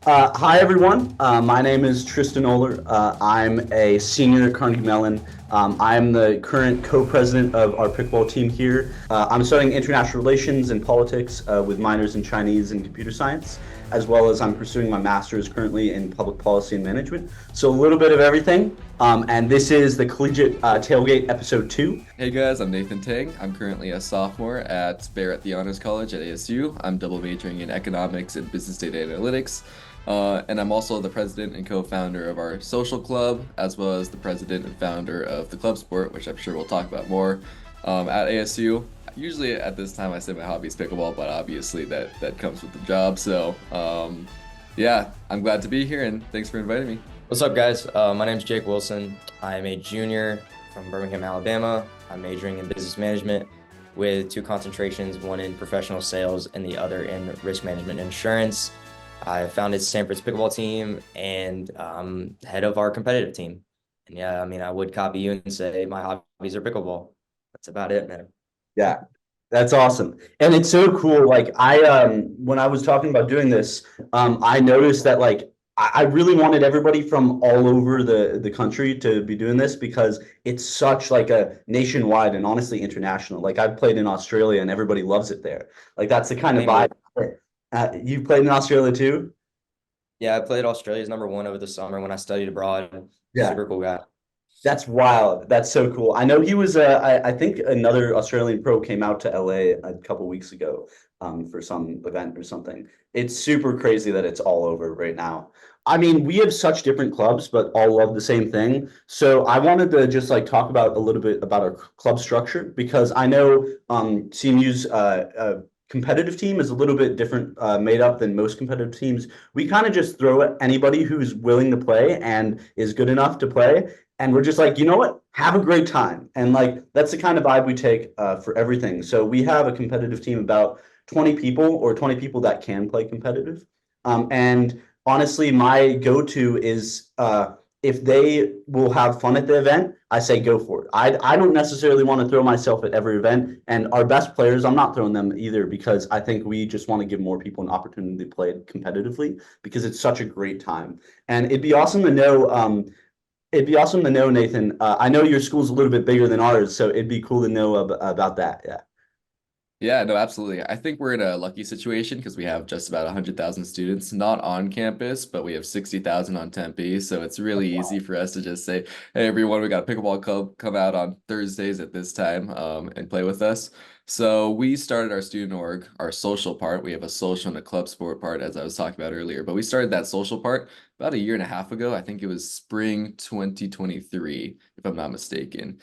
Hi, everyone. My name is Tristan Ohler. I'm a senior at Carnegie Mellon. I'm the current co-president of our pickleball team here. I'm studying international relations and politics with minors in Chinese and computer science, as well as I'm pursuing my master's currently in public policy and management. So a little bit of everything. And this is the Collegiate Tailgate episode 2. Hey guys, I'm Nathan Tang. I'm currently a sophomore at the Honors College at ASU. I'm double majoring in economics and business data analytics. And I'm also the president and co-founder of our social club, as well as the president and founder of the club sport, which I'm sure we'll talk about more at ASU. Usually at this time I say my hobby is pickleball, but obviously that comes with the job. So yeah, I'm glad to be here and thanks for inviting me. What's up, guys? My name is Jake Wilson. I am a junior from Birmingham, Alabama. I'm majoring in business management with 2 concentrations, one in professional sales and the other in risk management and insurance. I founded SAMFORD's pickleball team and I'm head of our competitive team. And yeah, I mean, I would copy you and say my hobbies are pickleball. That's about it, man. Yeah, that's awesome. And it's so cool. Like when I was talking about doing this, I noticed that I really wanted everybody from all over the country to be doing this because it's such like a nationwide and honestly international. Like I've played in Australia and everybody loves it there. Like that's the kind of vibe. You've played in Australia too? Yeah, I played Australia's #1 over the summer when I studied abroad. Yeah. Super cool guy. That's wild. That's so cool. I know he was, I think another Australian pro came out to LA a couple weeks ago for some event or something. It's super crazy that it's all over right now. I mean, we have such different clubs, but all love the same thing. So I wanted to just like talk about a little bit about our club structure because I know CMU's competitive team is a little bit different made up than most competitive teams. We kind of just throw at anybody who's willing to play and is good enough to play. And we're just like, you know what? Have a great time. And like, that's the kind of vibe we take for everything. So we have a competitive team, about 20 people or 20 people that can play competitive. And honestly, my go-to is if they will have fun at the event, I say go for it. I don't necessarily want to throw myself at every event. And our best players, I'm not throwing them either because I think we just want to give more people an opportunity to play competitively because it's such a great time. And it'd be awesome to know Nathan. I know your school's a little bit bigger than ours, so it'd be cool to know about that. Yeah. Yeah, no, absolutely. I think we're in a lucky situation because we have just about 100,000 students, not on campus, but we have 60,000 on Tempe. So it's really easy for us to just say, hey, everyone, we got a pickleball club come out on Thursdays at this time and play with us. So we started our student org, our social part. We have a social and a club sport part, as I was talking about earlier. But we started that social part about a year and a half ago. I think it was spring 2023, if I'm not mistaken.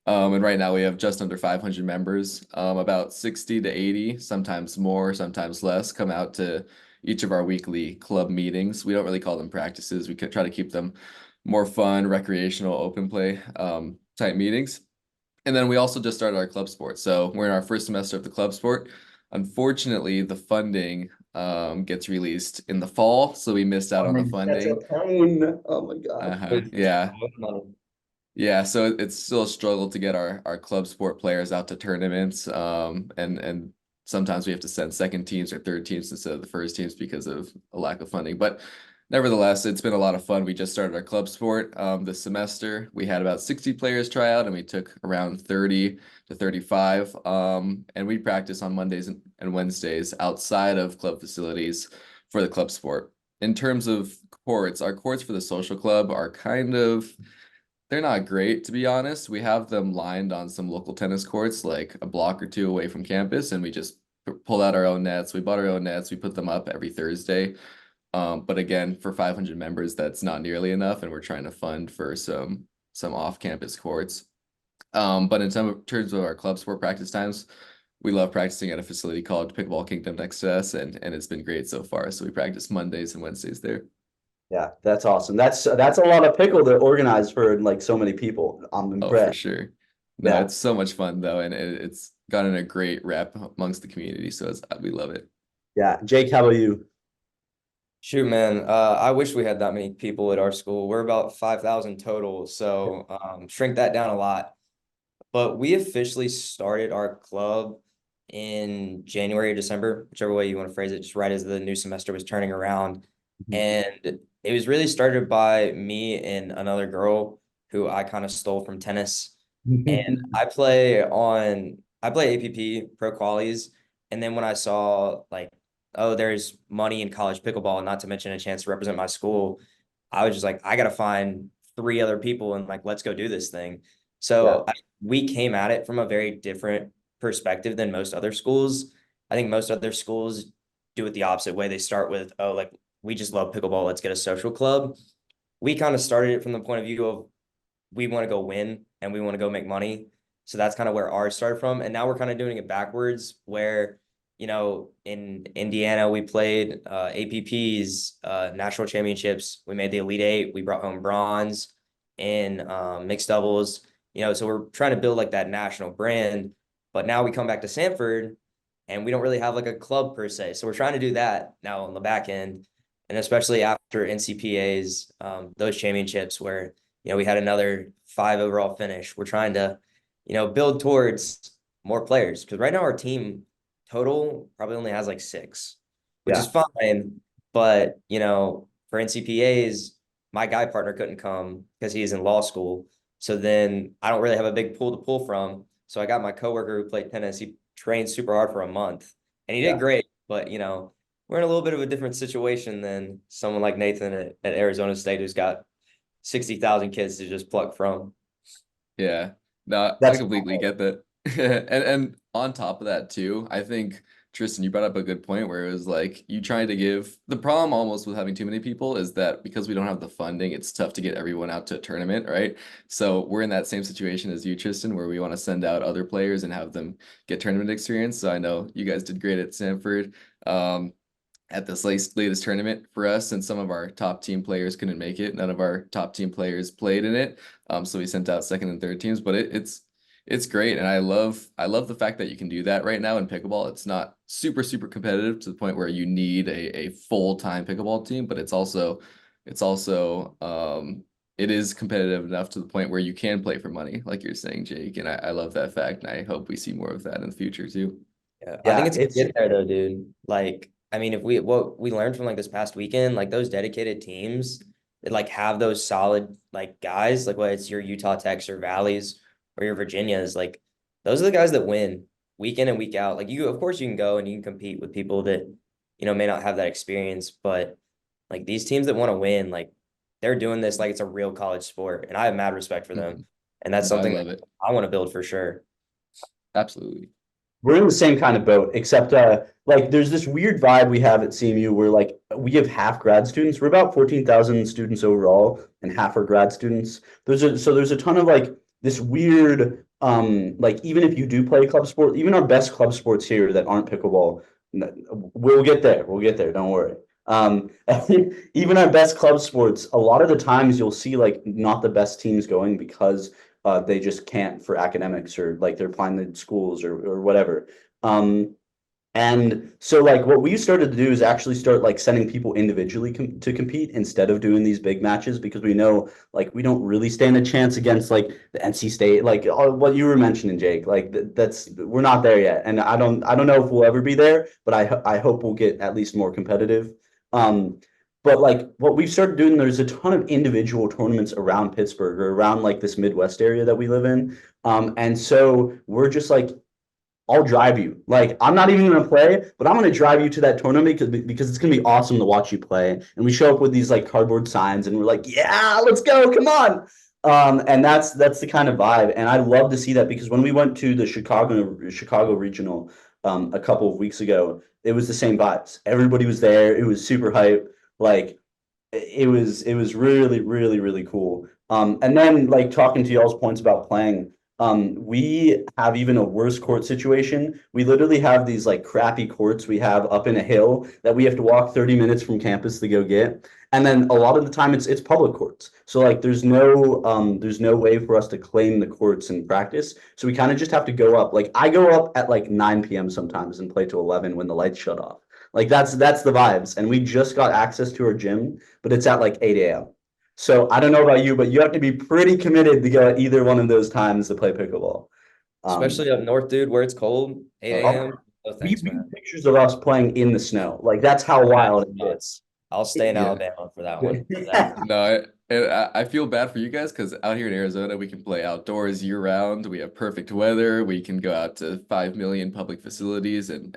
And right now we have just under 500 members, about 60 to 80, sometimes more, sometimes less, come out to each of our weekly club meetings. We don't really call them practices. We could try to keep them more fun, recreational, open play type meetings. And then we also just started our club sport. So we're in our first semester of the club sport. Unfortunately, the funding gets released in the fall, so we missed out on the funding. Oh my God. Yeah. Yeah, so it's still a struggle to get our club sport players out to tournaments. And sometimes we have to send second teams or third teams instead of the first teams because of a lack of funding. But nevertheless, it's been a lot of fun. We just started our club sport this semester. We had about 60 players try out and we took around 30 to 35. And we practice on Mondays and Wednesdays outside of club facilities for the club sport. In terms of courts, our courts for the social club are they're not great, to be honest. We have them lined on some local tennis courts, like a block or two away from campus, and we just pull out our own nets. We bought our own nets. We put them up every Thursday. But again, for 500 members, that's not nearly enough, and we're trying to fund for some off-campus courts. But in terms of our club sport practice times, we love practicing at a facility called Pickleball Kingdom next to us, and it's been great so far. So we practice Mondays and Wednesdays there. Yeah, that's awesome. That's a lot of pickle to organize for like so many people. I'm impressed. Oh, for sure. No, Yeah. it's so much fun though, and it's gotten a great rep amongst the community, so we love it. Yeah. Jake, how about you? Shoot, man, I wish we had that many people at our school. We're about 5,000 total, so shrink that down a lot. But we officially started our club in January or December, whichever way you want to phrase it, just right as the new semester was turning around. And it was really started by me and another girl who I kind of stole from tennis. And I play APP pro qualies. And then when I saw like, oh, there's money in college pickleball, not to mention a chance to represent my school, I was just like, I gotta find three other people and like, let's go do this thing. Yeah. We came at it from a very different perspective than most other schools. I think most other schools do it the opposite way. They start with, oh, like we just love pickleball, let's get a social club. We kind of started it from the point of view of we want to go win and we want to go make money. So that's kind of where ours started from. And now we're kind of doing it backwards where, in Indiana, we played APPs, national championships. We made the Elite Eight. We brought home bronze in mixed doubles. So we're trying to build like that national brand. But now we come back to Sanford and we don't really have like a club per se. So we're trying to do that now on the back end. And especially after NCPAs, those championships where we had another 5 overall finish. We're trying to, build towards more players because right now our team total probably only has like 6, which is fine. But, for NCPAs, my guy partner couldn't come because he's in law school. So then I don't really have a big pool to pull from. So I got my coworker who played tennis. He trained super hard for a month and he did great. But, we're in a little bit of a different situation than someone like Nathan at Arizona State who's got 60,000 kids to just pluck from. Yeah, no, I completely get that. And on top of that too, I think Tristan, you brought up a good point where it was like you trying to give the problem almost with having too many people is that because we don't have the funding, it's tough to get everyone out to a tournament, right? So we're in that same situation as you, Tristan, where we want to send out other players and have them get tournament experience. So I know you guys did great at Sanford. At this latest tournament for us, and some of our top team players couldn't make it. None of our top team players played in it. So we sent out second and third teams, but it's great. And I love the fact that you can do that right now in pickleball. It's not super competitive to the point where you need a full-time pickleball team, but it is competitive enough to the point where you can play for money, like you're saying, Jake. And I love that fact, and I hope we see more of that in the future too. Yeah, I think it's gonna get there though, dude. Like, I mean, if what we learned from like this past weekend, like those dedicated teams that like have those solid like guys, like whether it's your Utah Techs or Valleys or your Virginias, like those are the guys that win week in and week out. Like of course you can go and you can compete with people that, may not have that experience, but like these teams that want to win, like they're doing this like it's a real college sport. And I have mad respect for them. And that's something that I want to build for sure. Absolutely. We're in the same kind of boat, except like there's this weird vibe we have at CMU where like we have half grad students. We're about 14,000 students overall, and half are grad students. There's a ton of like this weird like even if you do play club sport, even our best club sports here that aren't pickleball, we'll get there. We'll get there. Don't worry. Even our best club sports, a lot of the times you'll see like not the best teams going because they just can't for academics or like they're applying to schools or whatever. And so like what we started to do is actually start like sending people individually to compete instead of doing these big matches because we know like we don't really stand a chance against like the NC State, like what you were mentioning, Jake. Like we're not there yet, and I don't know if we'll ever be there, but I hope we'll get at least more competitive. But like what we've started doing, there's a ton of individual tournaments around Pittsburgh or around like this Midwest area that we live in. And so we're just like, I'll drive you. Like, I'm not even going to play, but I'm going to drive you to that tournament because it's going to be awesome to watch you play. And we show up with these like cardboard signs and we're like, yeah, let's go. Come on. And that's the kind of vibe. And I love to see that because when we went to the Chicago regional a couple of weeks ago, it was the same vibes. Everybody was there. It was super hype. Like it was really cool. And then like talking to y'all's points about playing, we have even a worse court situation. We literally have these like crappy courts we have up in a hill that we have to walk 30 minutes from campus to go get. And then a lot of the time it's public courts. So like there's no way for us to claim the courts in practice. So we kind of just have to go up. Like I go up at like 9 p.m. sometimes and play to 11 when the lights shut off. Like that's the vibes. And we just got access to our gym, but it's at like 8 a.m. So I don't know about you, but you have to be pretty committed to go at either one of those times to play pickleball. Especially up north, dude, where it's cold, 8 a.m. Oh, we thanks, have man. pictures of us playing in the snow. Like that's how wild it is. I'll stay in Yeah. Alabama for that one. Exactly. No, I feel bad for you guys because out here in Arizona, we can play outdoors year round. We have perfect weather. We can go out to 5 million public facilities and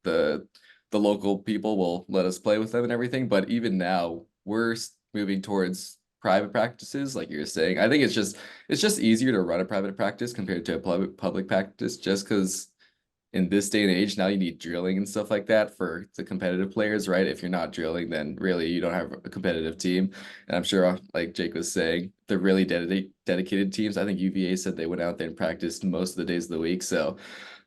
the the local people will let us play with them and everything. But even now, we're moving towards private practices, like you're saying. I think it's just easier to run a private practice compared to a public practice just because in this day and age, now you need drilling and stuff like that for the competitive players, right? If you're not drilling, then really you don't have a competitive team. And I'm sure, like Jake was saying, the really dedicated teams, I think UVA said they went out there and practiced most of the days of the week. So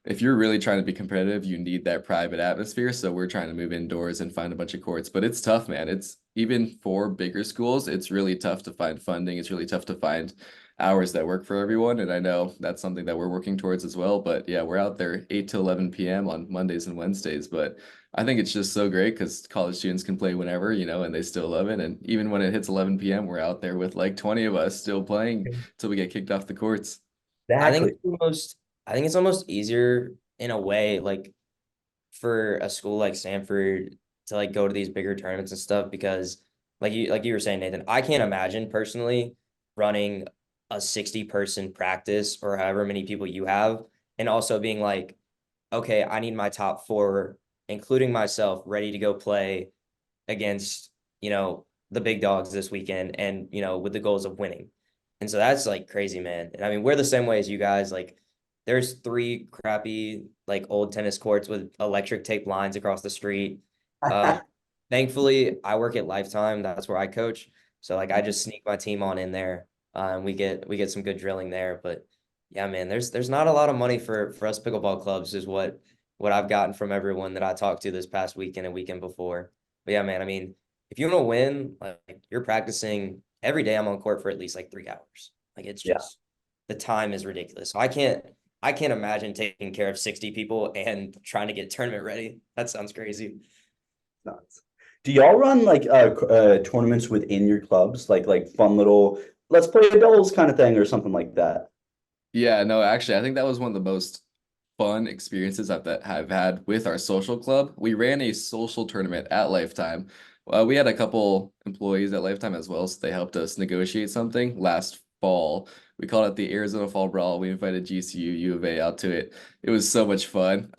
if you're really trying to be competitive, you need that private atmosphere. So we're trying to move indoors and find a bunch of courts, but it's tough, man. It's even for bigger schools, it's really tough to find funding. It's really tough to find hours that work for everyone. And I know that's something that we're working towards as well. But yeah, we're out there 8 to 11 p.m. on Mondays and Wednesdays. But I think it's just so great because college students can play whenever, and they still love it. And even when it hits 11 p.m., we're out there with like 20 of us still playing till we get kicked off the courts. I think Exactly. it's almost I think it's almost easier in a way, like for a school like Stanford to like go to these bigger tournaments and stuff because like you were saying, Nathan, I can't imagine personally running a 60-person practice or however many people you have and also being like, okay, I need my top four, including myself, ready to go play against, the big dogs this weekend and, with the goals of winning. And so that's like crazy, man. And I mean, we're the same way as you guys. Like, there's three crappy, like old tennis courts with electric tape lines across the street. Um, Thankfully, I work at Lifetime. That's where I coach. So like I just sneak my team on in there. And we get some good drilling there. But yeah, man, there's not a lot of money for us pickleball clubs, is what I've gotten from everyone that I talked to this past weekend and weekend before. But yeah, man, I mean, if you want to win, like you're practicing every day. I'm on court for at least like 3 hours. Like it's Yeah. just the time is ridiculous. So I can't imagine taking care of 60 people and trying to get tournament ready. That sounds crazy. Nuts. Do y'all run like tournaments within your clubs, like fun little let's play doubles kind of thing or something like that? Yeah, no, actually, I think that was one of the most fun experiences that I've had with our social club. We ran a social tournament at Lifetime. We had a couple employees at Lifetime as well, so they helped us negotiate something last fall. We called it the Arizona Fall Brawl. We invited GCU, U of A out to it. It was so much fun.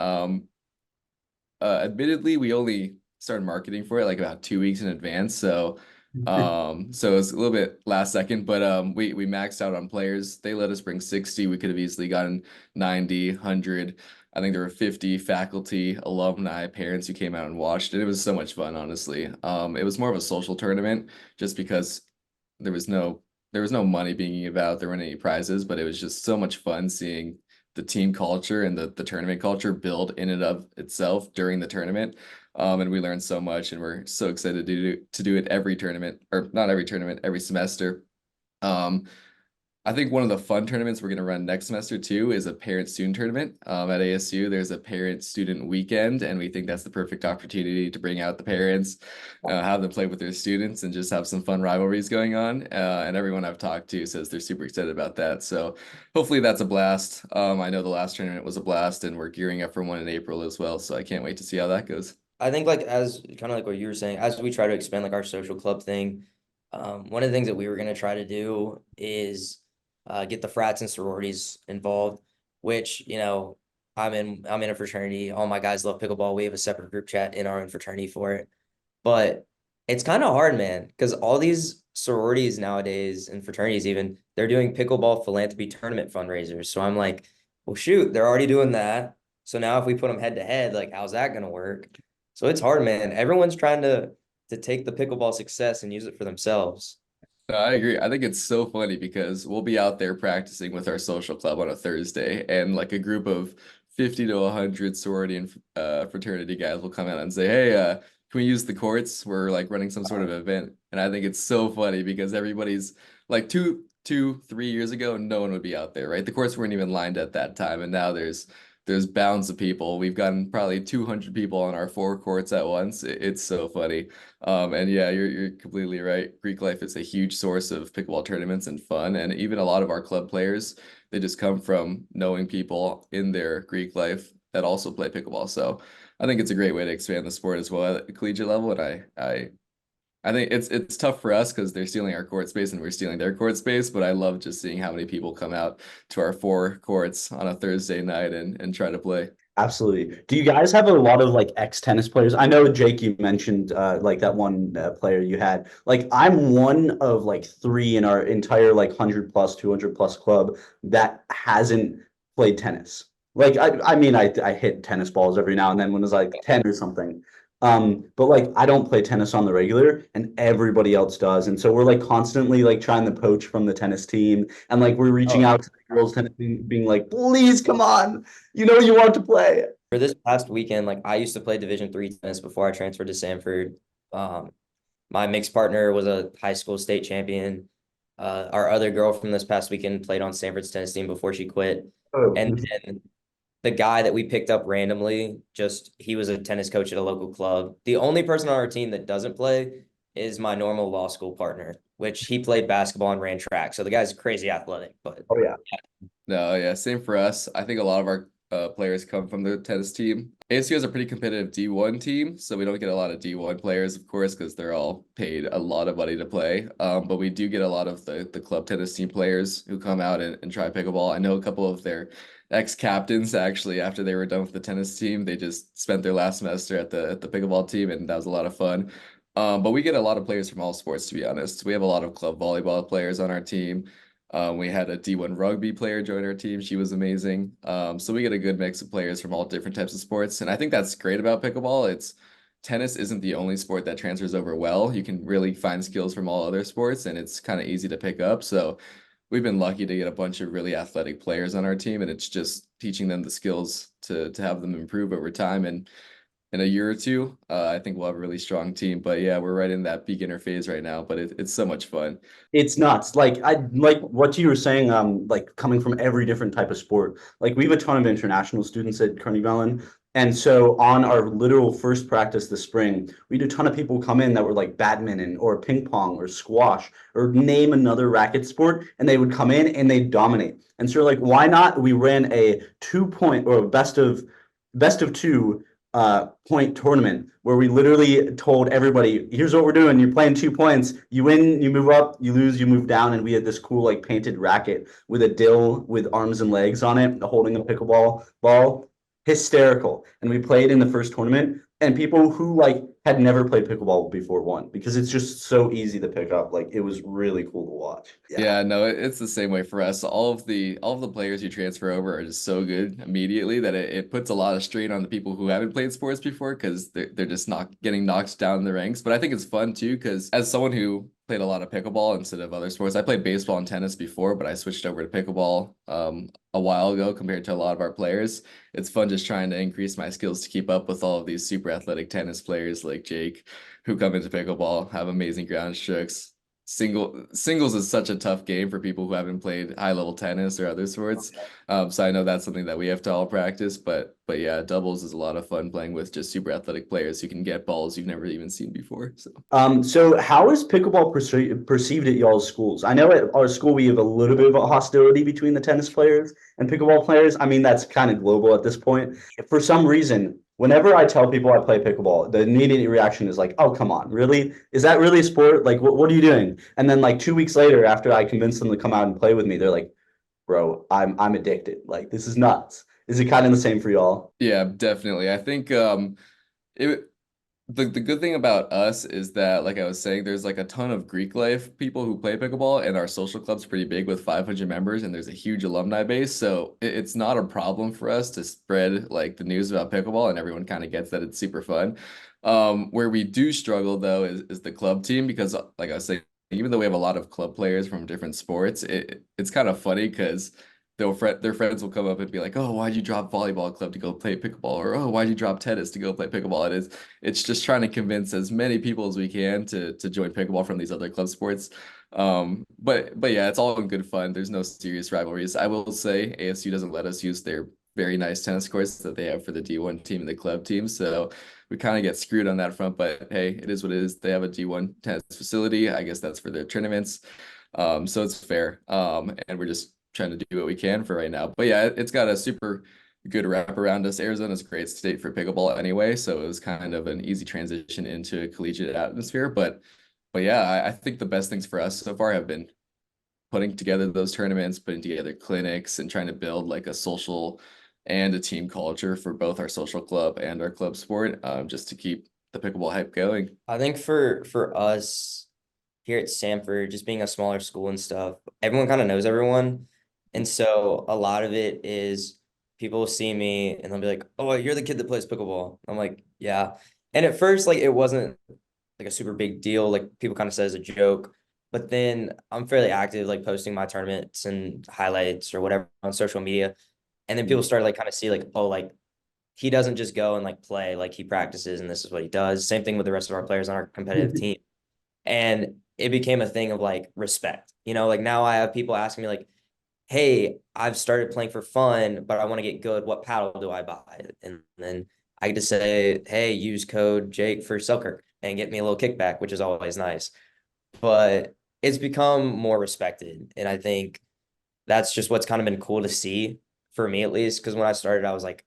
Admittedly, we only started marketing for it like about 2 weeks in advance, so it was a little bit last second, but we maxed out on players. They let us bring 60. We could have easily gotten 90, 100. I think there were 50 faculty, alumni, parents who came out and watched it. It was so much fun, honestly. It was more of a social tournament just because there was no money being given out. There weren't any prizes, but it was just so much fun seeing the team culture and the tournament culture build in and of itself during the tournament. And we learned so much, and we're so excited to do it every tournament, or not every tournament, every semester. Um, I think one of the fun tournaments we're going to run next semester too is a parent-student tournament. At ASU, there's a parent-student weekend, and we think that's the perfect opportunity to bring out the parents, have them play with their students, and just have some fun rivalries going on. And everyone I've talked to says they're super excited about that. So hopefully that's a blast. I know the last tournament was a blast, and we're gearing up for one in April as well. So I can't wait to see how that goes. I think like as kind of like what you were saying, as we try to expand like our social club thing, one of the things that we were going to try to do is get the frats and sororities involved, which, I'm in a fraternity. All my guys love pickleball. We have a separate group chat in our own fraternity for it. But it's kind of hard, man, because all these sororities nowadays and fraternities even, they're doing pickleball philanthropy tournament fundraisers. So I'm like, well, shoot, they're already doing that. So now if we put them head to head, like how's that going to work? So it's hard, man. Everyone's trying to take the pickleball success and use it for themselves. No, I agree. I think it's so funny because we'll be out there practicing with our social club on a Thursday, and like a group of 50 to 100 sorority and fraternity guys will come out and say, "Hey, can we use the courts? We're like running some sort of event." And I think it's so funny because everybody's like 3 years ago, no one would be out there, right? The courts weren't even lined at that time, and now there's bounds of people. We've gotten probably 200 people on our four courts at once. It's so funny. And yeah, you're completely right. Greek life is a huge source of pickleball tournaments and fun. And even a lot of our club players, they just come from knowing people in their Greek life that also play pickleball. So I think it's a great way to expand the sport as well at the collegiate level. And I I think it's tough for us because they're stealing our court space and we're stealing their court space. But I love just seeing how many people come out to our four courts on a Thursday night and try to play. Absolutely. Do you guys have a lot of like ex tennis players? I know Jake, you mentioned like that one player you had. Like I'm one of like three in our entire like 100 plus 200 plus club that hasn't played tennis. Like I mean I hit tennis balls every now and then when it was like 10 or something. But like I don't play tennis on the regular and everybody else does. And so we're like constantly like trying to poach from the tennis team and like we're reaching Oh, out to the girls tennis team being like, please come on. You know you want to play. for this past weekend, like I used to play Division III tennis before I transferred to Sanford. Um, my mixed partner was a high school state champion. Our other girl from this past weekend played on Sanford's tennis team before she quit. Oh, And then the guy that we picked up randomly, just he was a tennis coach at a local club. The only person on our team that doesn't play is my normal law school partner, which he played basketball and ran track. So the guy's crazy athletic, but oh yeah. No, yeah, same for us. I think a lot of our players come from the tennis team. ASU has a pretty competitive D1 team, so we don't get a lot of D1 players, of course, because they're all paid a lot of money to play. But we do get a lot of the club tennis team players who come out and try pickleball. I know a couple of their ex-captains actually, after they were done with the tennis team, they just spent their last semester at the pickleball team, and that was a lot of fun. But we get a lot of players from all sports, to be honest. We have a lot of club volleyball players on our team. We had a D1 rugby player join our team. She was amazing. So we get a good mix of players from all different types of sports. And I think that's great about pickleball. Tennis isn't the only sport that transfers over well. You can really find skills from all other sports and it's kind of easy to pick up. So we've been lucky to get a bunch of really athletic players on our team and it's just teaching them the skills to have them improve over time. And in a year or two, I think we'll have a really strong team. But yeah, we're right in that beginner phase right now, but it's so much fun. It's nuts. Like I like what you were saying, like coming from every different type of sport. Like we have a ton of international students at Carnegie Mellon. And so on our literal first practice this spring, we had a ton of people come in that were like badminton or ping pong or squash or name another racket sport, and they would come in and they'd dominate. And so we're like, why not? We ran a 2 point or best of two point tournament where we literally told everybody, here's what we're doing. You're playing 2 points. You win, you move up, you lose, you move down. And we had this cool like painted racket with a dill with arms and legs on it, holding a pickleball ball. Hysterical. And we played in the first tournament and people who like had never played pickleball before won because it's just so easy to pick up. Like it was really cool to watch. Yeah, no, it's the same way for us. All of the players you transfer over are just so good immediately that it puts a lot of strain on the people who haven't played sports before because they're just not getting knocked down in the ranks. But I think it's fun too because as someone who played a lot of pickleball instead of other sports, I played baseball and tennis before, but I switched over to pickleball a while ago compared to a lot of our players. It's fun just trying to increase my skills to keep up with all of these super athletic tennis players like Jake who come into pickleball, have amazing ground strokes. Singles is such a tough game for people who haven't played high level tennis or other sports. So I know that's something that we have to all practice, but yeah, doubles is a lot of fun playing with just super athletic players who can get balls you've never even seen before. So how is pickleball perceived at y'all's schools? I know at our school we have a little bit of a hostility between the tennis players and pickleball players. I mean, that's kind of global at this point. For some reason, whenever I tell people I play pickleball, the immediate reaction is like, "Oh, come on, really? Is that really a sport? Like, what are you doing?" And then like 2 weeks later, after I convince them to come out and play with me, they're like, "Bro, I'm addicted. Like, this is nuts." Is it kind of the same for y'all? Yeah, definitely. I think it the good thing about us is that, like I was saying, there's like a ton of Greek life people who play pickleball, and our social club's pretty big with 500 members, and there's a huge alumni base. So it's not a problem for us to spread like the news about pickleball, and everyone kind of gets that it's super fun. Where we do struggle though is the club team because, like I was saying, even though we have a lot of club players from different sports, it's kind of funny because their friends will come up and be like, "Oh, why'd you drop volleyball club to go play pickleball?" Or, "Oh, why'd you drop tennis to go play pickleball?" It's just trying to convince as many people as we can to join pickleball from these other club sports. But yeah, it's all in good fun. There's no serious rivalries. I will say ASU doesn't let us use their very nice tennis courts that they have for the D1 team and the club team. So we kind of get screwed on that front, but hey, it is what it is. They have a D1 tennis facility. I guess that's for their tournaments. So it's fair. And we're just trying to do what we can for right now. But yeah, it's got a super good wrap around us. Arizona's a great state for pickleball anyway, so it was kind of an easy transition into a collegiate atmosphere. But but yeah, I think the best things for us so far have been putting together those tournaments, putting together clinics, and trying to build like a social and a team culture for both our social club and our club sport, just to keep the pickleball hype going. I think for us here at Samford, just being a smaller school and stuff, everyone kind of knows everyone. And so a lot of it is people will see me and they'll be like, "Oh, you're the kid that plays pickleball." I'm like, "Yeah." And at first, like it wasn't like a super big deal. Like people kind of said as a joke. But then I'm fairly active, like posting my tournaments and highlights or whatever on social media. And then people started like kind of see like, oh, like he doesn't just go and like play, like he practices and this is what he does. Same thing with the rest of our players on our competitive team. And it became a thing of like respect. Like now I have people asking me like, "Hey, I've started playing for fun, but I want to get good. What paddle do I buy?" And then I get to say, "Hey, use code Jake for Selkirk and get me a little kickback," which is always nice. But it's become more respected. And I think that's just what's kind of been cool to see for me, at least. Because when I started, I was like,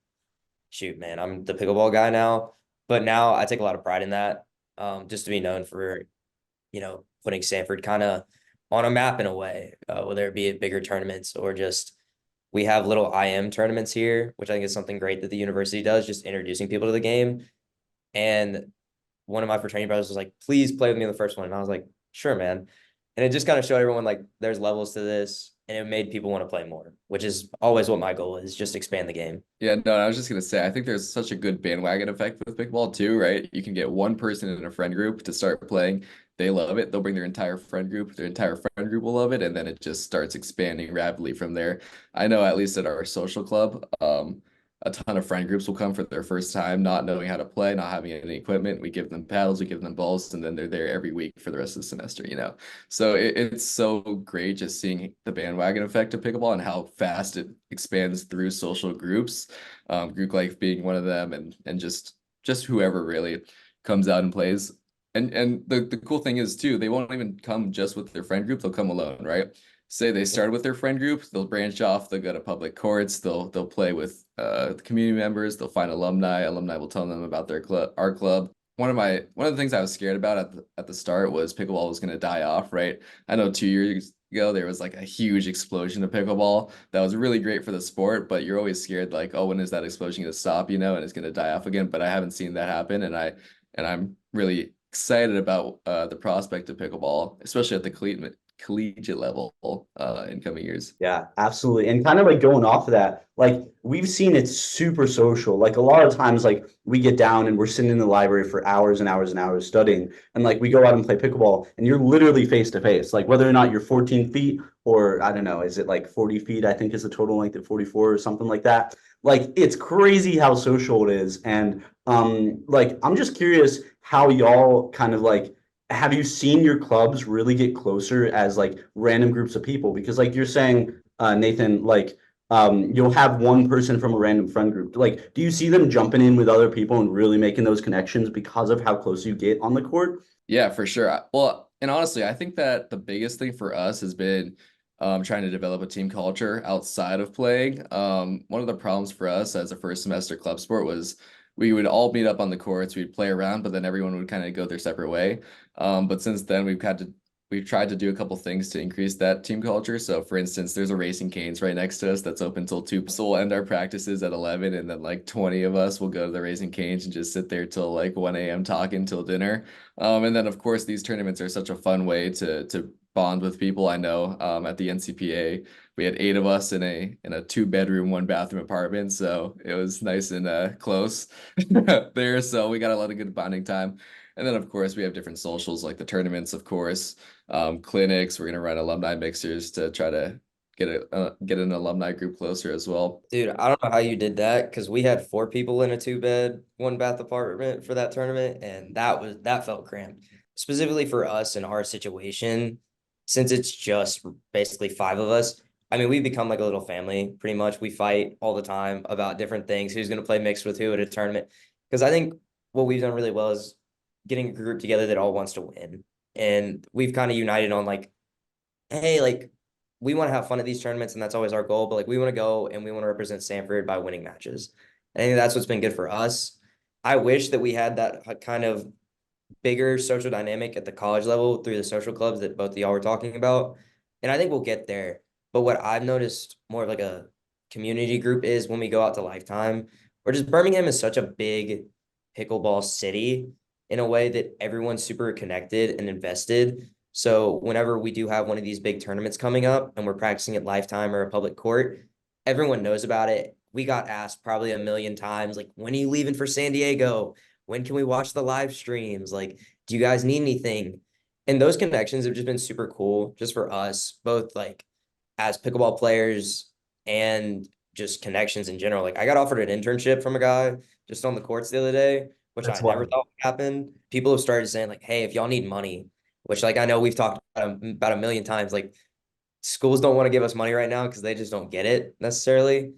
shoot, man, I'm the pickleball guy now. But now I take a lot of pride in that, just to be known for, putting Sanford kind of on a map in a way, whether it be at bigger tournaments or just we have little IM tournaments here, which I think is something great that the university does, just introducing people to the game. And one of my fraternity brothers was like, "Please play with me in the first one." And I was like, "Sure, man." And it just kind of showed everyone like there's levels to this, and it made people want to play more, which is always what my goal is, just expand the game. Yeah, no, I was just gonna say, I think there's such a good bandwagon effect with pickleball too, right? You can get one person in a friend group to start playing. They love it. They'll bring their entire friend group. Their entire friend group will love it, and then it just starts expanding rapidly from there. I know at least at our social club, a ton of friend groups will come for their first time, not knowing how to play, not having any equipment. We give them paddles, we give them balls, and then they're there every week for the rest of the semester, you know? So it's so great just seeing the bandwagon effect of pickleball and how fast it expands through social groups, group life being one of them, and just whoever really comes out and plays. And the cool thing is too, they won't even come just with their friend group, they'll come alone, right? Say they started with their friend group, they'll branch off, they'll go to public courts, they'll play with the community members, they'll find alumni will tell them about their club, our club. One of the things I was scared about at the start was pickleball was going to die off, right? I know 2 years ago there was like a huge explosion of pickleball that was really great for the sport, but you're always scared like, oh, when is that explosion going to stop, and it's going to die off again. But I haven't seen that happen, and I'm really excited about the prospect of pickleball, especially at the collegiate level in coming years. Yeah, absolutely. And kind of like going off of that, like we've seen it's super social. Like a lot of times, like we get down and we're sitting in the library for hours and hours and hours studying. And like we go out and play pickleball and you're literally face to face. Like whether or not you're 14 feet or I don't know, is it like 40 feet? I think is the total length at 44 or something like that. Like it's crazy how social it is. And like I'm just curious how y'all kind of like have you seen your clubs really get closer as like random groups of people? Because like you're saying, Nathan, like you'll have one person from a random friend group. Like, do you see them jumping in with other people and really making those connections because of how close you get on the court? Yeah, for sure. Well, and honestly, I think that the biggest thing for us has been trying to develop a team culture outside of playing. One of the problems for us as a first semester club sport was we would all meet up on the courts, we'd play around, but then everyone would kind of go their separate way. But since then, we've tried to do a couple things to increase that team culture. So for instance, there's a Racing Canes right next to us that's open till 2. So we'll end our practices at 11 and then like 20 of us will go to the Racing Canes and just sit there till like 1 a.m. talking till dinner. And then of course these tournaments are such a fun way to bond with people. I know at the NCPA we had 8 of us in a 2-bedroom, 1-bathroom apartment, so it was nice and close there. So we got a lot of good bonding time. And then of course we have different socials like the tournaments, of course, clinics. We're gonna run alumni mixers to try to get an alumni group closer as well. Dude, I don't know how you did that because we had 4 people in a 2-bed, 1-bath apartment for that tournament, and that felt cramped. Specifically for us in our situation, since it's just basically 5 of us. I mean, we've become like a little family, pretty much. We fight all the time about different things, who's gonna play mixed with who at a tournament. Because I think what we've done really well is getting a group together that all wants to win. And we've kind of united on like, hey, like we want to have fun at these tournaments and that's always our goal, but like we want to go and we want to represent Sanford by winning matches. I think that's what's been good for us. I wish that we had that kind of bigger social dynamic at the college level through the social clubs that both of y'all were talking about. And I think we'll get there. But what I've noticed more of like a community group is when we go out to Lifetime, or just Birmingham is such a big pickleball city in a way that everyone's super connected and invested. So whenever we do have one of these big tournaments coming up and we're practicing at Lifetime or a public court, everyone knows about it. We got asked probably a million times, like, when are you leaving for San Diego? When can we watch the live streams? Like, do you guys need anything? And those connections have just been super cool just for us, both like as pickleball players and just connections in general. Like I got offered an internship from a guy just on the courts the other day, which That's I never wild. thought would happen. People have started saying like, hey, if y'all need money, which like I know we've talked about a million times, like schools don't want to give us money right now because they just don't get it necessarily.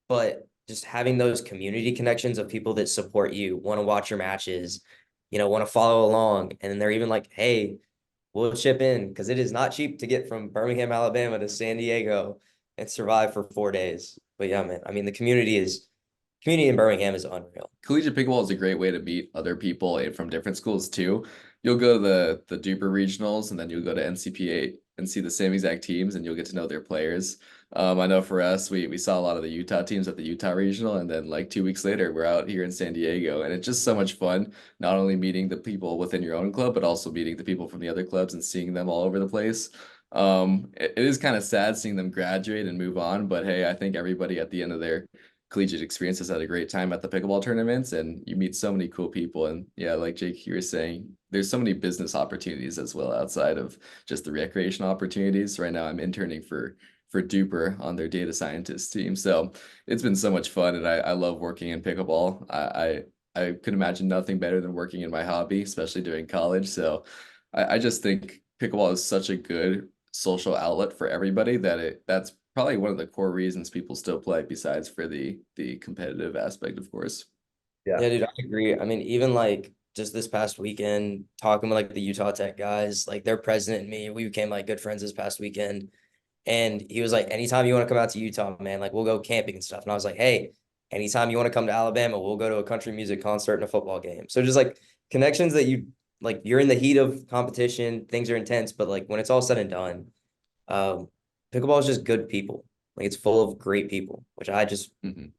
But just having those community connections of people that support you, want to watch your matches, want to follow along. And then they're even like, hey, we'll chip in because it is not cheap to get from Birmingham, Alabama to San Diego and survive for 4 days. But yeah, man, I mean, the community in Birmingham is unreal. Collegiate pickleball is a great way to meet other people from different schools too. You'll go to the Duper regionals, and then you'll go to NCPA and see the same exact teams, and you'll get to know their players. I know for us, we saw a lot of the Utah teams at the Utah regional, and then like 2 weeks later, we're out here in San Diego, and it's just so much fun. Not only meeting the people within your own club, but also meeting the people from the other clubs and seeing them all over the place. It is kind of sad seeing them graduate and move on, but hey, I think everybody at the end of their collegiate experience has had a great time at the pickleball tournaments, and you meet so many cool people. And yeah, like Jake, you were saying, there's so many business opportunities as well outside of just the recreational opportunities. Right now I'm interning for Duper on their data scientist team, so it's been so much fun, and I love working in pickleball. I could imagine nothing better than working in my hobby, especially during college. So I just think pickleball is such a good social outlet for everybody that's probably one of the core reasons people still play, besides for the competitive aspect, of course. Yeah. Yeah, dude, I agree. I mean, even like just this past weekend, talking with like the Utah Tech guys, like their president and me, we became like good friends this past weekend. And he was like, anytime you want to come out to Utah, man, like we'll go camping and stuff. And I was like, hey, anytime you want to come to Alabama, we'll go to a country music concert and a football game. So just like connections that you like, you're in the heat of competition, things are intense, but like when it's all said and done, um, pickleball is just good people. Like it's full of great people, which I just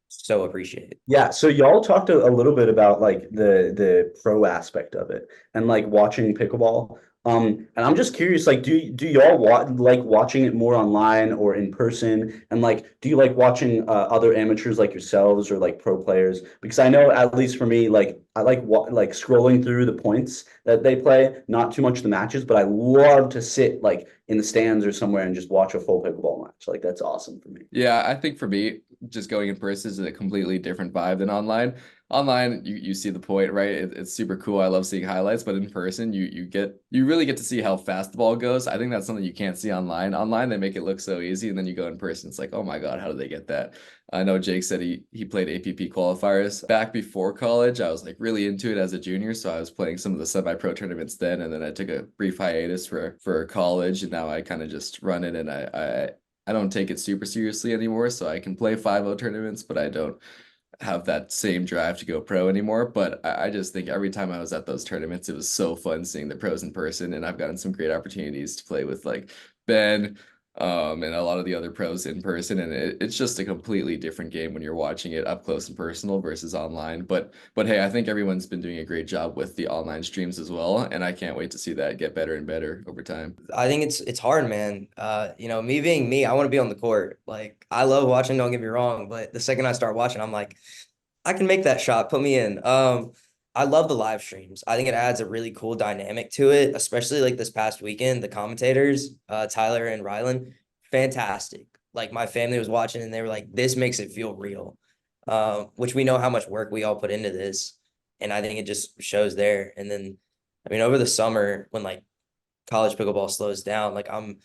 so appreciate. Yeah, so y'all talked a little bit about like the pro aspect of it and like watching pickleball. And I'm just curious, like, do y'all like watching it more online or in person? And like, do you like watching other amateurs like yourselves or like pro players? Because I know, at least for me, like I like like scrolling through the points that they play, not too much the matches, but I love to sit like in the stands or somewhere and just watch a full pickleball match. Like that's awesome for me. Yeah, I think for me, just going in person is a completely different vibe than online. Online, you see the point, right? It's super cool. I love seeing highlights, but in person, you really get to see how fast the ball goes. I think that's something you can't see online. Online, they make it look so easy, and then you go in person, it's like, oh my God, how did they get that? I know Jake said he played APP qualifiers back before college. I was like really into it as a junior, so I was playing some of the semi-pro tournaments then, and then I took a brief hiatus for college, and now I kind of just run it, and I don't take it super seriously anymore, so I can play 5-0 tournaments, but I don't have that same drive to go pro anymore. But I just think every time I was at those tournaments, it was so fun seeing the pros in person, and I've gotten some great opportunities to play with like Ben, and a lot of the other pros in person, and it's just a completely different game when you're watching it up close and personal versus online. But hey, I think everyone's been doing a great job with the online streams as well, and I can't wait to see that get better and better over time. I think it's hard, man. Me being me, I want to be on the court. Like I love watching, don't get me wrong, but the second I start watching, I'm like, I can make that shot, put me in. I love the live streams. I think it adds a really cool dynamic to it, especially like this past weekend, the commentators, Tyler and Rylan, fantastic. Like my family was watching and they were like, this makes it feel real. Which we know how much work we all put into this. And I think it just shows there. And then, I mean, over the summer when like college pickleball slows down, like I'm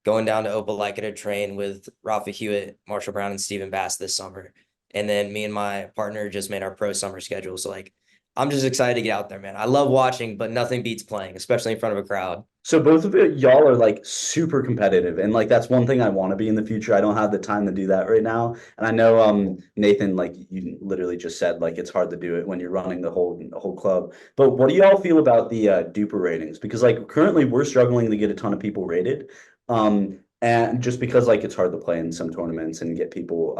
going down to Opelika to train with Rafa Hewitt, Marshall Brown, and Stephen Bass this summer. And then me and my partner just made our pro summer schedule. So like I'm just excited to get out there, man. I love watching, but nothing beats playing, especially in front of a crowd. So both of y'all are like super competitive, and like that's one thing I want to be in the future. I don't have the time to do that right now, and I know Nathan, like you literally just said, like it's hard to do it when you're running the whole club. But what do y'all feel about the duper ratings? Because like currently we're struggling to get a ton of people rated, and just because like it's hard to play in some tournaments and get people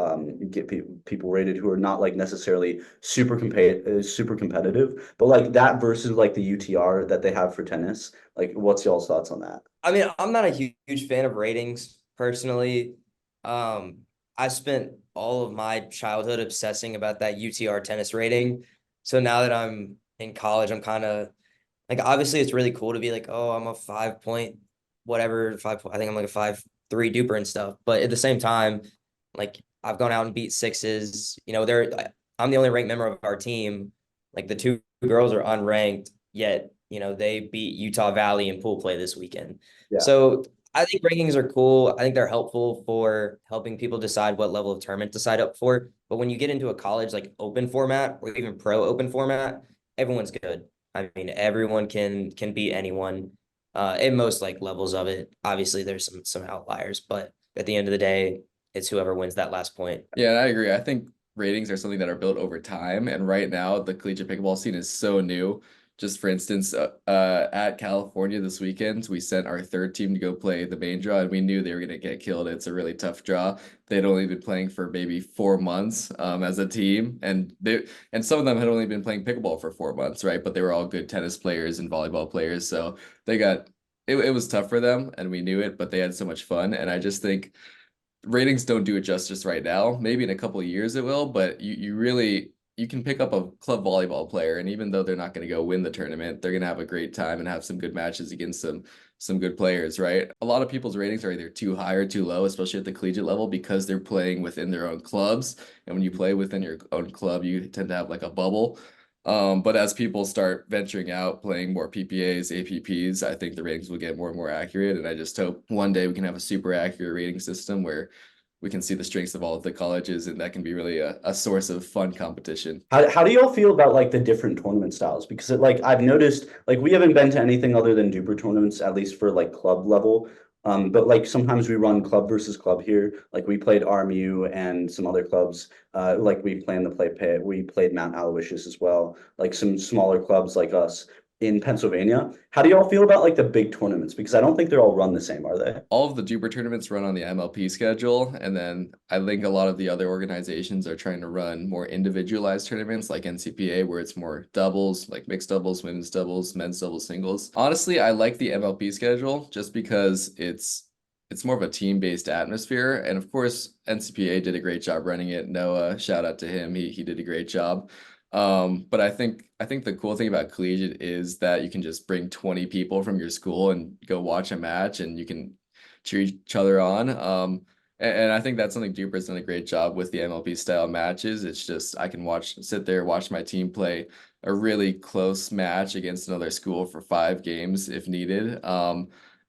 rated who are not like necessarily super competitive, but like that versus like the UTR that they have for tennis. Like, what's y'all's thoughts on that? I mean, I'm not a huge fan of ratings personally. I spent all of my childhood obsessing about that UTR tennis rating. So now that I'm in college, I'm kind of like, obviously it's really cool to be like, oh, I'm a 5 point, whatever, I think I'm like a 5.3 duper and stuff. But at the same time, like I've gone out and beat sixes. I'm the only ranked member of our team. Like the two girls are unranked, yet they beat Utah Valley in pool play this weekend. Yeah. So I think rankings are cool. I think they're helpful for helping people decide what level of tournament to sign up for. But when you get into a college like open format or even pro open format, everyone's good. I mean, everyone can beat anyone at most like levels of it. Obviously, there's some outliers, but at the end of the day, it's whoever wins that last point. Yeah, and I agree. I think ratings are something that are built over time. And right now, the collegiate pickleball scene is so new. Just for instance, at California this weekend, we sent our third team to go play the main draw, and we knew they were going to get killed. It's a really tough draw. They'd only been playing for maybe 4 months as a team, and some of them had only been playing pickleball for 4 months, right? But they were all good tennis players and volleyball players, so they got it was tough for them, and we knew it, but they had so much fun. And I just think ratings don't do it justice right now. Maybe in a couple of years it will, but you can pick up a club volleyball player, and even though they're not going to go win the tournament, they're going to have a great time and have some good matches against some good players, right? A lot of people's ratings are either too high or too low, especially at the collegiate level, because they're playing within their own clubs. And when you play within your own club, you tend to have like a bubble. But as people start venturing out, playing more PPAs, APPs, I think the ratings will get more and more accurate. And I just hope one day we can have a super accurate rating system where we can see the strengths of all of the colleges, and that can be really a source of fun competition. How do y'all feel about like the different tournament styles? Because like I've noticed like we haven't been to anything other than duper tournaments, at least for like club level. But like sometimes we run club versus club here. Like we played RMU and some other clubs. Like we plan to play we played Mount Aloysius as well. Like some smaller clubs like us in Pennsylvania. How do y'all feel about like the big tournaments? Because I don't think they're all run the same, are they? All of the duper tournaments run on the MLP schedule, and then I think a lot of the other organizations are trying to run more individualized tournaments like NCPA, where it's more doubles, like mixed doubles, women's doubles, men's doubles, singles. Honestly, I like the MLP schedule just because it's more of a team-based atmosphere. And of course, NCPA did a great job running it. Noah, shout out to him. He did a great job. But I think the cool thing about collegiate is that you can just bring 20 people from your school and go watch a match, and you can cheer each other on. And I think that's something Duper's done a great job with the MLB style matches. It's just I can sit there, watch my team play a really close match against another school for 5 games if needed.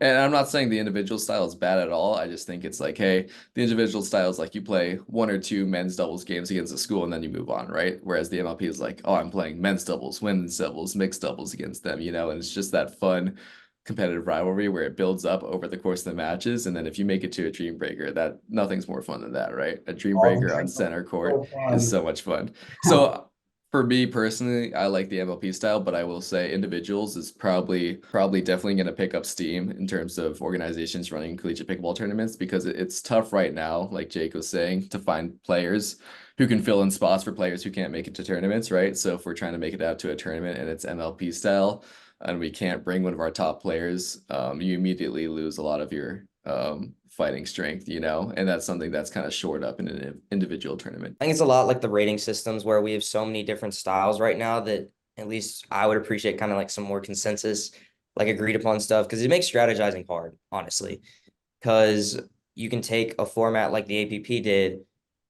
And I'm not saying the individual style is bad at all. I just think it's like, hey, the individual style is like you play 1 or 2 men's doubles games against a school and then you move on, right? Whereas the MLP is like, oh, I'm playing men's doubles, women's doubles, mixed doubles against them, and it's just that fun competitive rivalry where it builds up over the course of the matches. And then if you make it to a dream breaker, that nothing's more fun than that, right? A dream breaker on center court is so much fun. So for me personally, I like the MLP style, but I will say individuals is probably definitely going to pick up steam in terms of organizations running collegiate pickleball tournaments, because it's tough right now, like Jake was saying, to find players who can fill in spots for players who can't make it to tournaments, right? So if we're trying to make it out to a tournament and it's MLP style and we can't bring one of our top players, you immediately lose a lot of your fighting strength, and that's something that's kind of shored up in an individual tournament. I think it's a lot like the rating systems where we have so many different styles right now that at least I would appreciate kind of like some more consensus, like agreed upon stuff, because it makes strategizing hard, honestly, because you can take a format like the APP did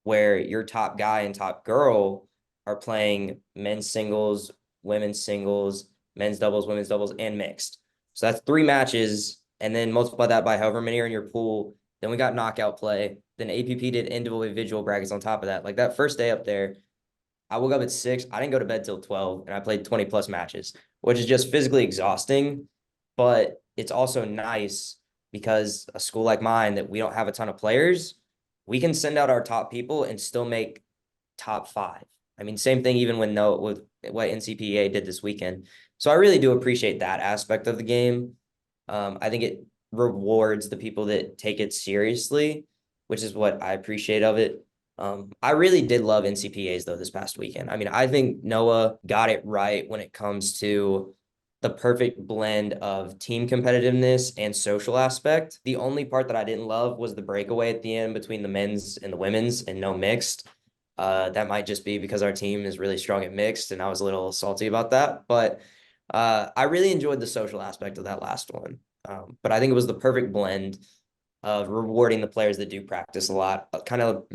where your top guy and top girl are playing men's singles, women's singles, men's doubles, women's doubles, and mixed. So that's 3 matches, and then multiply that by however many are in your pool. Then we got knockout play. Then APP did individual brackets on top of that. Like that first day up there, I woke up at 6. I didn't go to bed till 12, and I played 20 plus matches, which is just physically exhausting. But it's also nice because a school like mine that we don't have a ton of players, we can send out our top people and still make top 5. I mean, same thing even with what NCPA did this weekend. So I really do appreciate that aspect of the game. I think it rewards the people that take it seriously, which is what I appreciate of it. I really did love NCPAs though this past weekend. I mean, I think Noah got it right when it comes to the perfect blend of team competitiveness and social aspect. The only part that I didn't love was the breakaway at the end between the men's and the women's and no mixed. That might just be because our team is really strong at mixed, and I was a little salty about that. But I really enjoyed the social aspect of that last one. But I think it was the perfect blend of rewarding the players that do practice a lot, kind of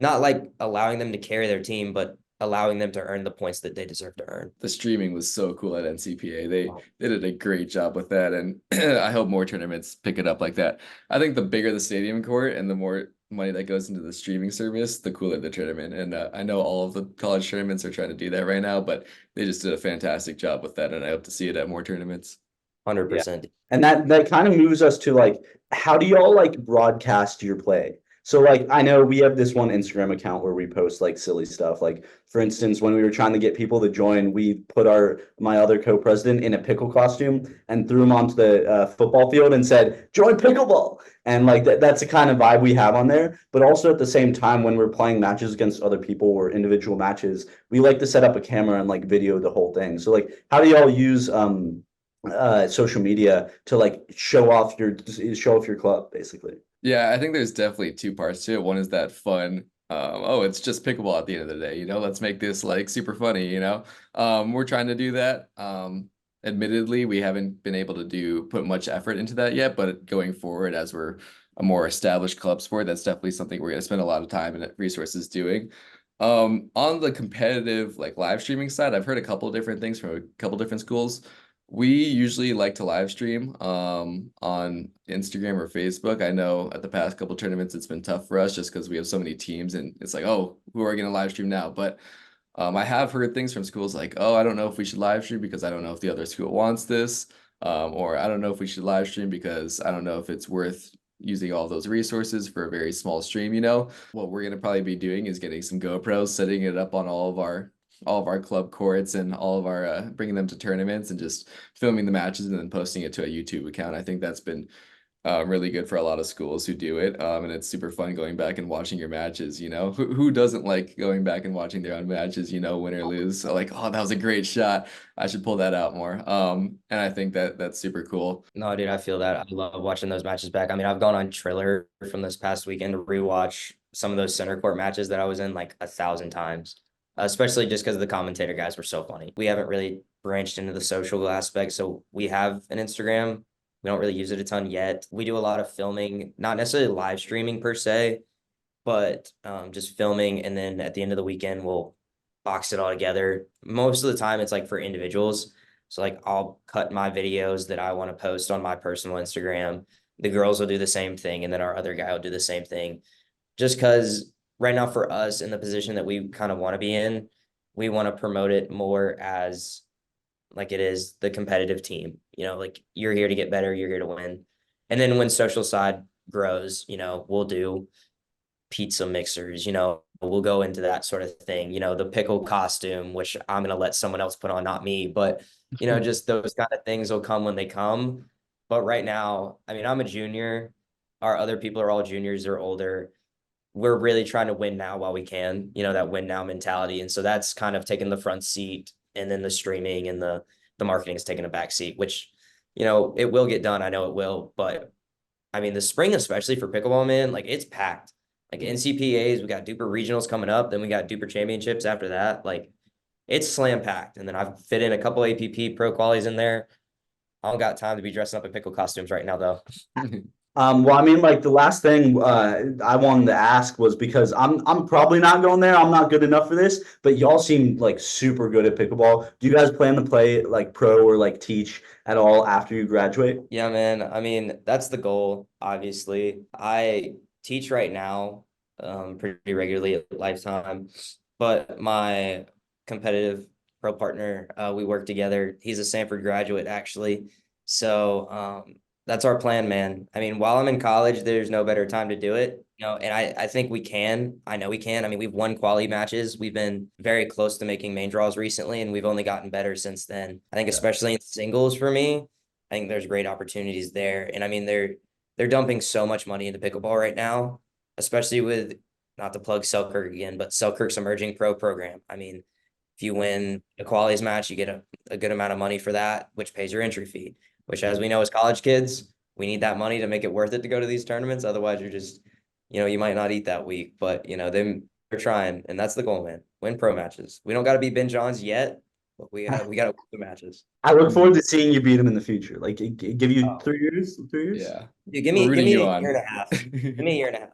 not like allowing them to carry their team, but allowing them to earn the points that they deserve to earn. The streaming was so cool at NCPA. They did a great job with that, and I hope more tournaments pick it up like that. I think the bigger the stadium court and the more money that goes into the streaming service, the cooler the tournament. And I know all of the college tournaments are trying to do that right now, but they just did a fantastic job with that, and I hope to see it at more tournaments. 100%. And that kind of moves us to like, how do y'all like broadcast your play? So like, I know we have this one Instagram account where we post like silly stuff. Like for instance, when we were trying to get people to join, we put my other co-president in a pickle costume and threw him onto the football field and said, "Join pickleball." And like that's the kind of vibe we have on there. But also at the same time, when we're playing matches against other people or individual matches, we like to set up a camera and like video the whole thing. So like, how do y'all use social media to like show off your club basically? Yeah, I think there's definitely two parts to it. One is that fun, oh, it's just pickleball at the end of the day, let's make this like super funny. We're trying to do that. Admittedly, we haven't been able to put much effort into that yet, but going forward, as we're a more established club sport, that's definitely something we're going to spend a lot of time and resources doing. On the competitive like live streaming side, I've heard a couple of different things from a couple different schools. We usually like to live stream on Instagram or Facebook. I know at the past couple tournaments it's been tough for us just because we have so many teams and it's like, oh, who are going to live stream now? But I have heard things from schools like, oh, I don't know if we should live stream because I don't know if the other school wants this, or I don't know if we should live stream because I don't know if it's worth using all those resources for a very small stream. What we're going to probably be doing is getting some GoPros, setting it up on all of our club courts and all of our bringing them to tournaments and just filming the matches and then posting it to a YouTube account. I think that's been really good for a lot of schools who do it. And it's super fun going back and watching your matches. Who doesn't like going back and watching their own matches, win or lose? So like, oh, that was a great shot. I should pull that out more. And I think that's super cool. No, dude, I feel that. I love watching those matches back. I mean, I've gone on Triller from this past weekend to rewatch some of those center court matches that I was in like 1,000 times. Especially just because the commentator guys were so funny. We haven't really branched into the social aspect, so we have an Instagram. We don't really use it a ton yet. We do a lot of filming, not necessarily live streaming per se, but just filming, and then at the end of the weekend, we'll box it all together. Most of the time, it's like for individuals. So like I'll cut my videos that I want to post on my personal Instagram. The girls will do the same thing, and then our other guy will do the same thing. Just because right now for us in the position that we kind of want to be in, we want to promote it more as like it is the competitive team, like you're here to get better, you're here to win. And then when social side grows, we'll do pizza mixers, we'll go into that sort of thing, the pickle costume, which I'm going to let someone else put on, not me, but just those kind of things will come when they come. But right now, I mean, I'm a junior, our other people are all juniors or older. We're really trying to win now while we can, that win now mentality. And so that's kind of taking the front seat, and then the streaming and the marketing is taking a back seat, which, it will get done. I know it will, but I mean, the spring, especially for pickleball, man, like it's packed. Like NCPAs, we got Duper regionals coming up. Then we got Duper championships after that. Like it's slam packed. And then I've fit in a couple APP pro qualies in there. I don't got time to be dressing up in pickle costumes right now though. Well, I mean, like the last thing I wanted to ask was because I'm probably not going there. I'm not good enough for this, but y'all seem like super good at pickleball. Do you guys plan to play like pro or like teach at all after you graduate? Yeah, man. I mean, that's the goal, obviously. I teach right now pretty regularly at Lifetime. but my competitive pro partner, we work together. He's a Samford graduate, actually. So that's our plan, man. I mean, while I'm in college, there's no better time to do it. And I think we can. I know we can. I mean, we've won quality matches. We've been very close to making main draws recently, and we've only gotten better since then. I think especially in singles for me, I think there's great opportunities there. And I mean, they're dumping so much money into pickleball right now, especially with, not to plug Selkirk again, but Selkirk's emerging pro program. I mean, if you win a qualities match, you get a good amount of money for that, which pays your entry fee, which, as we know, as college kids, we need that money to make it worth it to go to these tournaments. Otherwise, you're just, you might not eat that week, but they're trying, and that's the goal, man. Win pro matches. We don't got to be Ben Johns yet, but we got to win the matches. I look forward to seeing you beat him in the future. Like, give you 3 years, 3 years. Yeah. Dude, give We're me rooting a you year on. and a half. Give me a year and a half.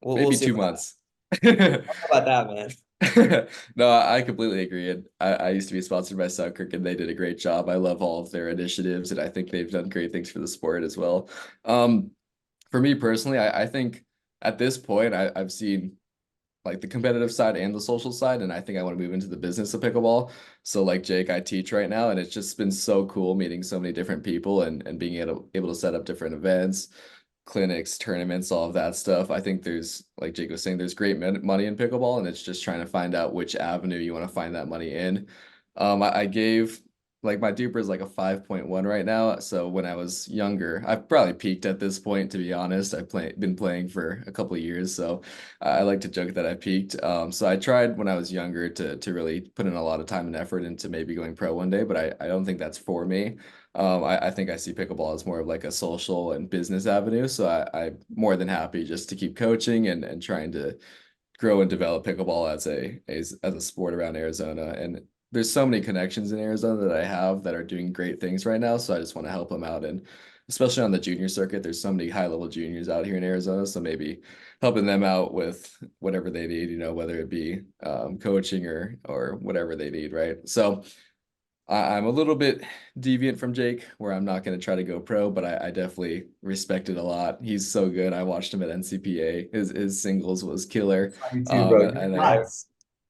We'll Maybe see 2 about months. that. How about that, man? No, I completely agree. And I used to be sponsored by Selkirk, and they did a great job. I love all of their initiatives, and I think they've done great things for the sport as well. For me personally, I think at this point, I've seen like the competitive side and the social side, and I think I want to move into the business of pickleball. So like Jake, I teach right now, and it's just been so cool meeting so many different people and being able to set up different events, clinics, tournaments, all of that stuff. I think there's, like Jake was saying, there's great money in pickleball, and it's just trying to find out which avenue you want to find that money in. I gave, like, my duper is like a 5.1 right now. So when I was younger, I've probably peaked at this point, to be honest. I've been playing for a couple of years, so I like to joke that I peaked. So I tried when I was younger to really put in a lot of time and effort into maybe going pro one day, but I don't think that's for me. I think I see pickleball as more of like a social and business avenue. So I'm more than happy just to keep coaching and trying to grow and develop pickleball as a sport around Arizona. And there's so many connections in Arizona that I have that are doing great things right now. So I just want to help them out. And especially on the junior circuit, there's so many high level juniors out here in Arizona. So maybe helping them out with whatever they need, whether it be coaching or whatever they need, right? So I'm a little bit deviant from Jake, where I'm not going to try to go pro, but I definitely respect it a lot. He's so good. I watched him at NCPA. His singles was killer. Me too, bro.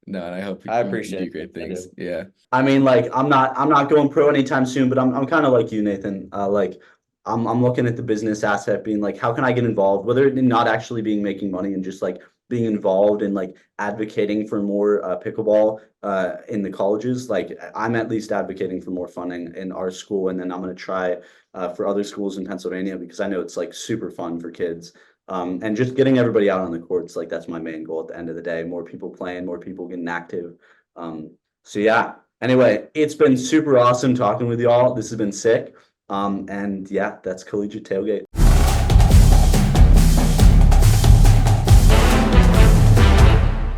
And I hope I you appreciate do it. great I things. do. Yeah. I mean, like, I'm not going pro anytime soon, but I'm kind of like you, Nathan. Like, I'm looking at the business asset, being like, how can I get involved? Whether it not actually being making money and just like being involved and like advocating for more pickleball in the colleges. Like, I'm at least advocating for more funding in our school, and then I'm gonna try for other schools in Pennsylvania, because I know it's like super fun for kids. And just getting everybody out on the courts, like that's my main goal at the end of the day. More people playing, more people getting active. So yeah. Anyway, it's been super awesome talking with y'all. This has been sick. And yeah, that's Collegiate Tailgate.